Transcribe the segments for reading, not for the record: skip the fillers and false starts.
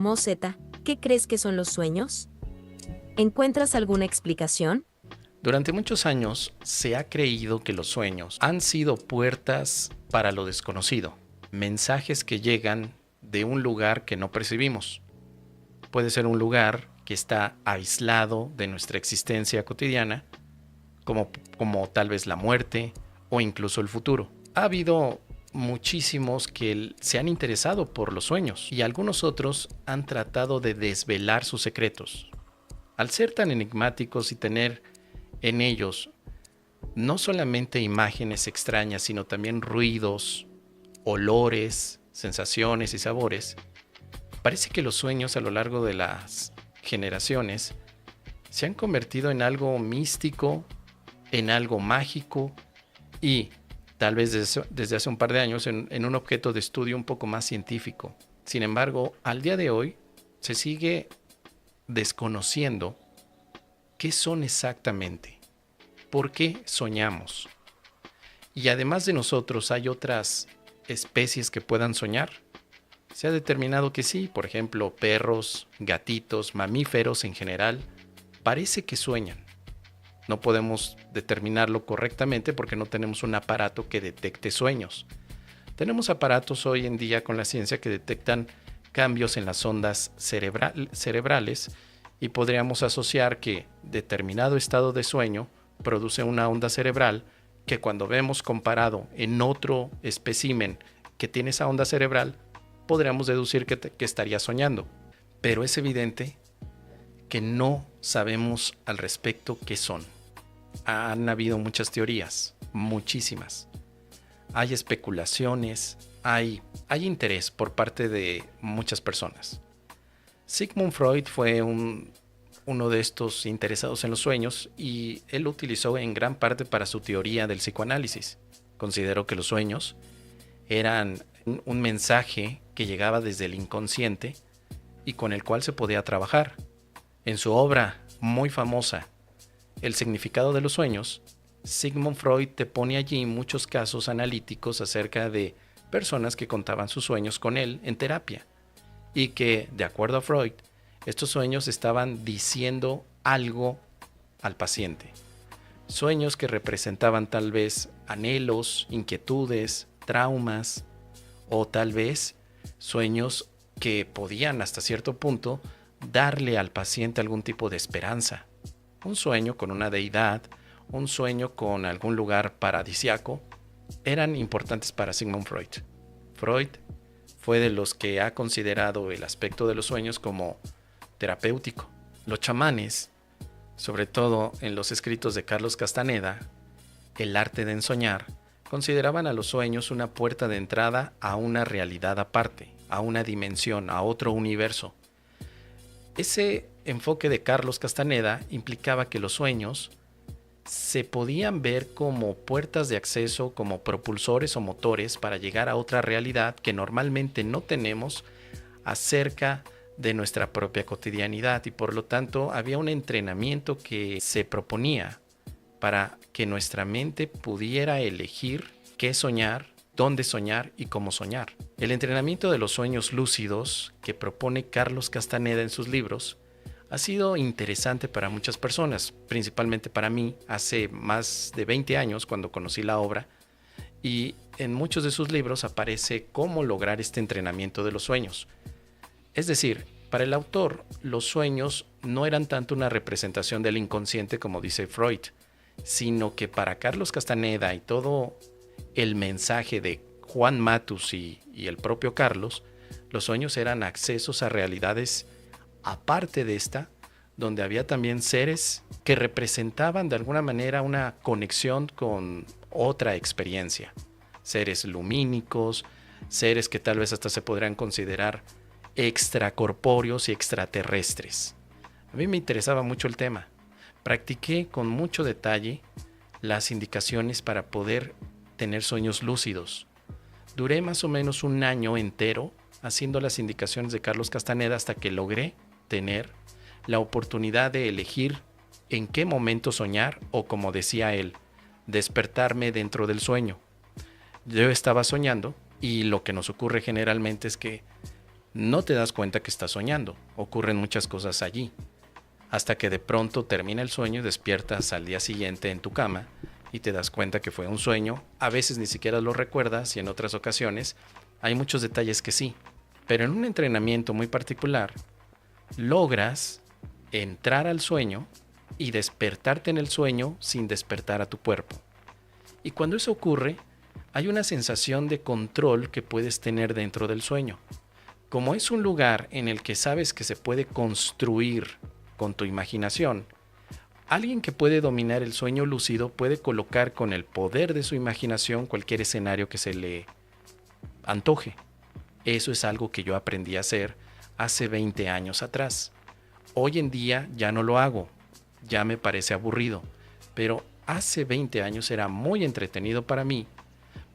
Moseta, ¿qué crees que son los sueños? ¿Encuentras alguna explicación? Durante muchos años se ha creído que los sueños han sido puertas para lo desconocido, mensajes que llegan de un lugar que no percibimos. Puede ser un lugar que está aislado de nuestra existencia cotidiana, como tal vez la muerte o incluso el futuro. Ha habido muchísimos que se han interesado por los sueños y algunos otros han tratado de desvelar sus secretos. Al ser tan enigmáticos y tener en ellos no solamente imágenes extrañas, sino también ruidos, olores, sensaciones y sabores, parece que los sueños a lo largo de las generaciones se han convertido en algo místico, en algo mágico y tal vez desde hace un par de años en un objeto de estudio un poco más científico. Sin embargo, al día de hoy se sigue desconociendo qué son exactamente, por qué soñamos. Y además de nosotros, ¿hay otras especies que puedan soñar? Se ha determinado que sí, por ejemplo, perros, gatitos, mamíferos en general, parece que sueñan. No podemos determinarlo correctamente porque no tenemos un aparato que detecte sueños. Tenemos aparatos hoy en día con la ciencia que detectan cambios en las ondas cerebrales y podríamos asociar que determinado estado de sueño produce una onda cerebral que cuando vemos comparado en otro espécimen que tiene esa onda cerebral, podríamos deducir que estaría soñando. Pero es evidente que no sabemos al respecto qué son. Han habido muchas teorías, muchísimas. Hay especulaciones, hay interés por parte de muchas personas. Sigmund Freud fue uno de estos interesados en los sueños y él lo utilizó en gran parte para su teoría del psicoanálisis. Consideró que los sueños eran un mensaje que llegaba desde el inconsciente y con el cual se podía trabajar. En su obra muy famosa, El significado de los sueños, Sigmund Freud te pone allí muchos casos analíticos acerca de personas que contaban sus sueños con él en terapia y que, de acuerdo a Freud, estos sueños estaban diciendo algo al paciente. Sueños que representaban tal vez anhelos, inquietudes, traumas o tal vez sueños que podían hasta cierto punto darle al paciente algún tipo de esperanza. Un sueño con una deidad, un sueño con algún lugar paradisiaco, eran importantes para Sigmund Freud. Freud fue de los que ha considerado el aspecto de los sueños como terapéutico. Los chamanes, sobre todo en los escritos de Carlos Castaneda, El arte de ensoñar, consideraban a los sueños una puerta de entrada a una realidad aparte, a una dimensión, a otro universo. Ese enfoque de Carlos Castaneda implicaba que los sueños se podían ver como puertas de acceso, como propulsores o motores para llegar a otra realidad que normalmente no tenemos acerca de nuestra propia cotidianidad y por lo tanto había un entrenamiento que se proponía para que nuestra mente pudiera elegir qué soñar, dónde soñar y cómo soñar. El entrenamiento de los sueños lúcidos que propone Carlos Castaneda en sus libros ha sido interesante para muchas personas, principalmente para mí, hace más de 20 años cuando conocí la obra, y en muchos de sus libros aparece cómo lograr este entrenamiento de los sueños. Es decir, para el autor, los sueños no eran tanto una representación del inconsciente como dice Freud, sino que para Carlos Castaneda y todo el mensaje de Juan Matus y el propio Carlos, los sueños eran accesos a realidades aparte de esta, donde había también seres que representaban de alguna manera una conexión con otra experiencia. Seres lumínicos, seres que tal vez hasta se podrían considerar extracorpóreos y extraterrestres. A mí me interesaba mucho el tema. Practiqué con mucho detalle las indicaciones para poder tener sueños lúcidos. Duré más o menos un año entero haciendo las indicaciones de Carlos Castaneda hasta que logré tener la oportunidad de elegir en qué momento soñar o, como decía él, despertarme dentro del sueño. Yo estaba soñando y lo que nos ocurre generalmente es que No te das cuenta que estás soñando, ocurren muchas cosas allí, hasta que de pronto termina el sueño y despiertas al día siguiente en tu cama y te das cuenta que fue un sueño. A veces ni siquiera lo recuerdas y en otras ocasiones hay muchos detalles que sí, pero en un entrenamiento muy particular logras entrar al sueño y despertarte en el sueño sin despertar a tu cuerpo. Y cuando eso ocurre, hay una sensación de control que puedes tener dentro del sueño. Como es un lugar en el que sabes que se puede construir con tu imaginación, alguien que puede dominar el sueño lúcido puede colocar con el poder de su imaginación cualquier escenario que se le antoje. Eso es algo que yo aprendí a hacer hace 20 años atrás. Hoy en día ya no lo hago, ya me parece aburrido, pero hace 20 años era muy entretenido para mí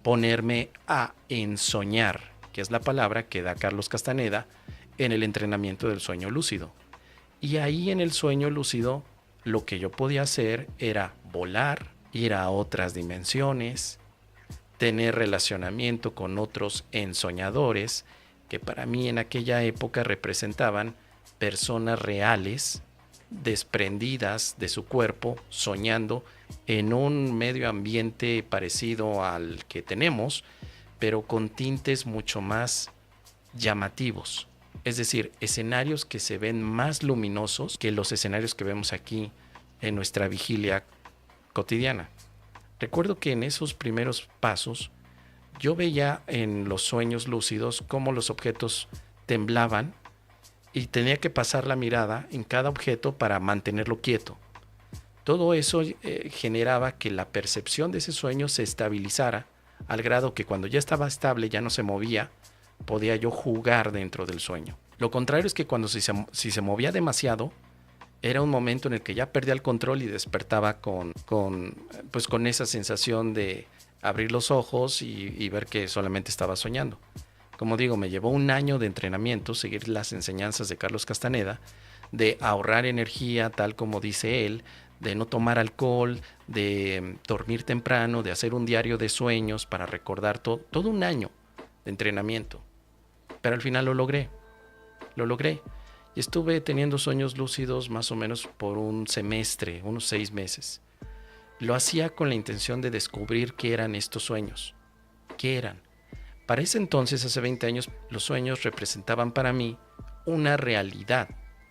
ponerme a ensoñar, que es la palabra que da Carlos Castaneda en el entrenamiento del sueño lúcido. Y ahí en el sueño lúcido lo que yo podía hacer era volar, ir a otras dimensiones, tener relacionamiento con otros ensoñadores que para mí en aquella época representaban personas reales, desprendidas de su cuerpo, soñando en un medio ambiente parecido al que tenemos, pero con tintes mucho más llamativos. Es decir, escenarios que se ven más luminosos que los escenarios que vemos aquí en nuestra vigilia cotidiana. Recuerdo que en esos primeros pasos yo veía en los sueños lúcidos cómo los objetos temblaban y tenía que pasar la mirada en cada objeto para mantenerlo quieto. Todo eso generaba que la percepción de ese sueño se estabilizara al grado que cuando ya estaba estable, ya no se movía, podía yo jugar dentro del sueño. Lo contrario es que cuando si se movía demasiado, era un momento en el que ya perdía el control y despertaba con esa sensación de abrir los ojos y ver que solamente estaba soñando. Como digo, me llevó un año de entrenamiento seguir las enseñanzas de Carlos Castaneda, de ahorrar energía, tal como dice él, de no tomar alcohol, de dormir temprano, de hacer un diario de sueños para recordar todo un año de entrenamiento. Pero al final lo logré. Y estuve teniendo sueños lúcidos más o menos por un semestre, unos 6 meses. Lo hacía con la intención de descubrir qué eran estos sueños. ¿Qué eran? Para ese entonces, hace 20 años, los sueños representaban para mí una realidad.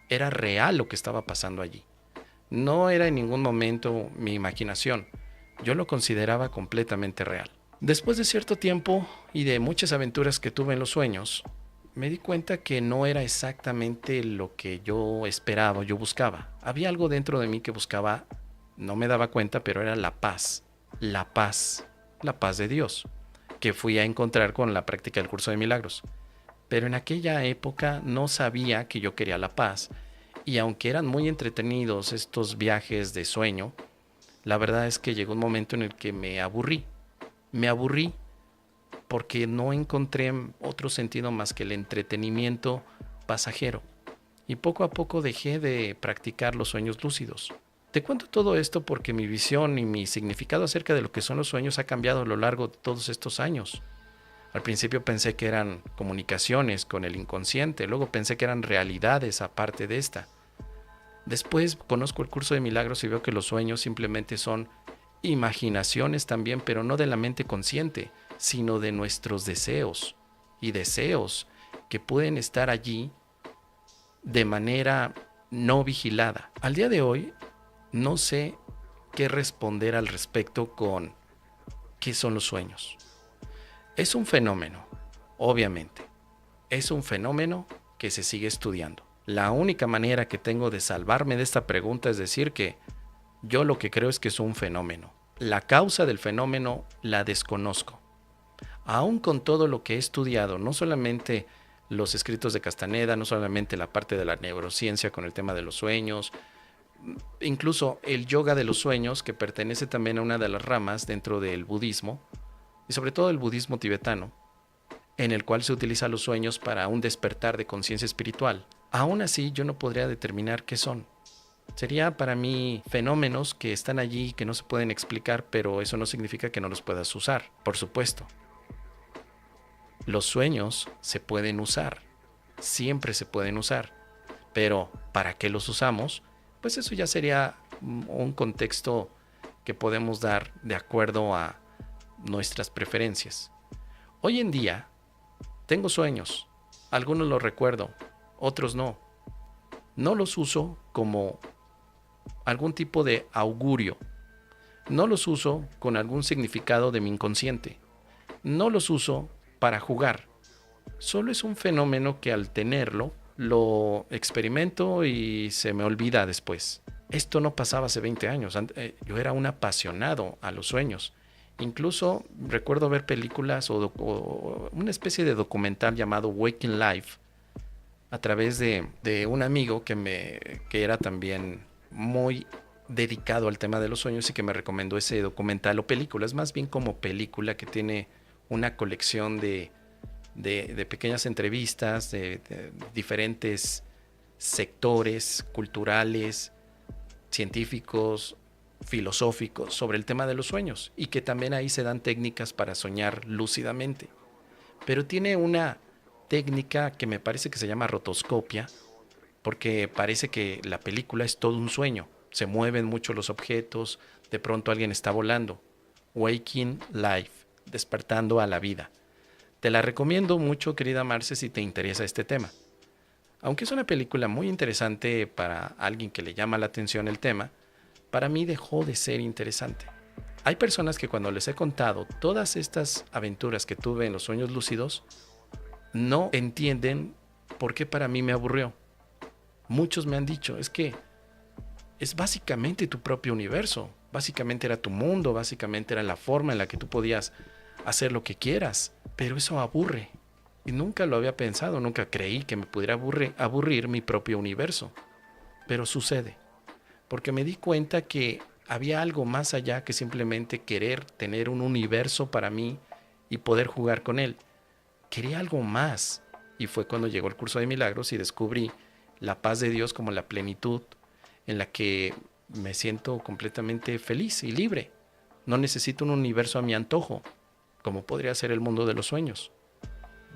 Era real lo que estaba pasando allí. No era en ningún momento mi imaginación. Yo lo consideraba completamente real. Después de cierto tiempo y de muchas aventuras que tuve en los sueños, me di cuenta que no era exactamente lo que yo esperaba, yo buscaba. Había algo dentro de mí que buscaba, no me daba cuenta, pero era la paz de Dios, que fui a encontrar con la práctica del curso de milagros. Pero en aquella época no sabía que yo quería la paz, y aunque eran muy entretenidos estos viajes de sueño, la verdad es que llegó un momento en el que me aburrí porque no encontré otro sentido más que el entretenimiento pasajero, y poco a poco dejé de practicar los sueños lúcidos. Te cuento todo esto porque mi visión y mi significado acerca de lo que son los sueños ha cambiado a lo largo de todos estos años. Al principio pensé que eran comunicaciones con el inconsciente, luego pensé que eran realidades aparte de esta. Después conozco el curso de milagros y veo que los sueños simplemente son imaginaciones también, pero no de la mente consciente, sino de nuestros deseos, y deseos que pueden estar allí de manera no vigilada. Al día de hoy no sé qué responder al respecto con qué son los sueños. Es un fenómeno, obviamente. Es un fenómeno que se sigue estudiando. La única manera que tengo de salvarme de esta pregunta es decir que yo lo que creo es que es un fenómeno. La causa del fenómeno la desconozco. Aún con todo lo que he estudiado, no solamente los escritos de Castaneda, no solamente la parte de la neurociencia con el tema de los sueños, incluso el yoga de los sueños, que pertenece también a una de las ramas dentro del budismo, y sobre todo el budismo tibetano, en el cual se utilizan los sueños para un despertar de conciencia espiritual. Aún así, yo no podría determinar qué son. Sería para mí fenómenos que están allí, que no se pueden explicar, pero eso no significa que no los puedas usar, por supuesto. Los sueños se pueden usar. siempre se pueden usar. Pero ¿para qué los usamos? Pues eso ya sería un contexto que podemos dar de acuerdo a nuestras preferencias. Hoy en día tengo sueños, algunos los recuerdo, otros no. No los uso como algún tipo de augurio. No los uso con algún significado de mi inconsciente. No los uso para jugar. Solo es un fenómeno que al tenerlo, lo experimento y se me olvida después. Esto no pasaba hace 20 años. Yo era un apasionado a los sueños. Incluso recuerdo ver películas o una especie de documental llamado Waking Life a través de un amigo que era también muy dedicado al tema de los sueños y que me recomendó ese documental o película. Es más bien como película que tiene una colección de pequeñas entrevistas de diferentes sectores culturales, científicos, filosóficos sobre el tema de los sueños, y que también ahí se dan técnicas para soñar lúcidamente. Pero tiene una técnica que me parece que se llama rotoscopia, porque parece que la película es todo un sueño. Se mueven mucho los objetos, de pronto alguien está volando. Waking Life, despertando a la vida. Te la recomiendo mucho, querida Marce, si te interesa este tema. Aunque es una película muy interesante para alguien que le llama la atención el tema, para mí dejó de ser interesante. Hay personas que cuando les he contado todas estas aventuras que tuve en los sueños lúcidos, no entienden por qué para mí me aburrió. Muchos me han dicho, es que es básicamente tu propio universo, básicamente era tu mundo, básicamente era la forma en la que tú podías hacer lo que quieras, pero eso aburre. Y nunca lo había pensado, nunca creí que me pudiera aburrir mi propio universo. Pero sucede, porque me di cuenta que había algo más allá que simplemente querer tener un universo para mí y poder jugar con él. Quería algo más. Y fue cuando llegó el curso de milagros y descubrí la paz de Dios como la plenitud en la que me siento completamente feliz y libre. No necesito un universo a mi antojo, como podría ser el mundo de los sueños.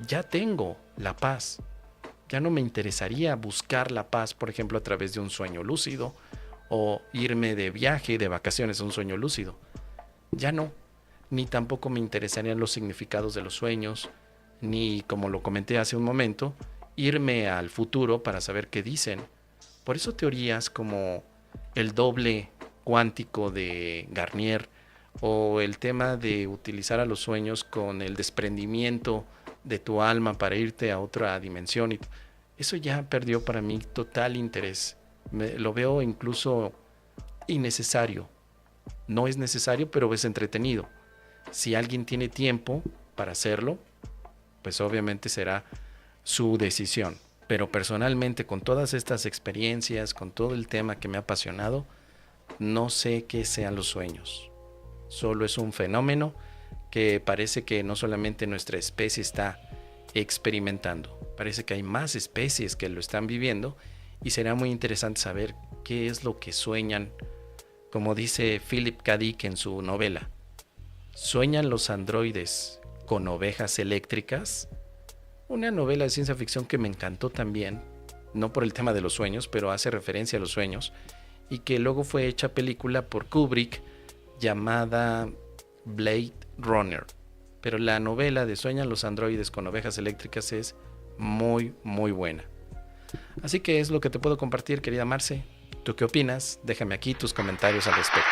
Ya tengo la paz. Ya no me interesaría buscar la paz, por ejemplo, a través de un sueño lúcido o irme de viaje, de vacaciones a un sueño lúcido. Ya no. Ni tampoco me interesarían los significados de los sueños, ni, como lo comenté hace un momento, irme al futuro para saber qué dicen. Por eso teorías como el doble cuántico de Garnier o el tema de utilizar a los sueños con el desprendimiento de tu alma para irte a otra dimensión, eso ya perdió para mí total interés. Lo veo incluso innecesario. No es necesario, pero es entretenido. Si alguien tiene tiempo para hacerlo, pues obviamente será su decisión. Pero personalmente, con todas estas experiencias, con todo el tema que me ha apasionado, no sé qué sean los sueños. Solo es un fenómeno que parece que no solamente nuestra especie está experimentando, parece que hay más especies que lo están viviendo, y será muy interesante saber qué es lo que sueñan. Como dice Philip K. Dick en su novela, ¿sueñan los androides con ovejas eléctricas? Una novela de ciencia ficción que me encantó también, no por el tema de los sueños, pero hace referencia a los sueños, y que luego fue hecha película por Kubrick llamada Blade Runner. Pero la novela de Sueñan los androides con ovejas eléctricas es muy, muy buena. Así que es lo que te puedo compartir, querida Marce. ¿Tú qué opinas? Déjame aquí tus comentarios al respecto.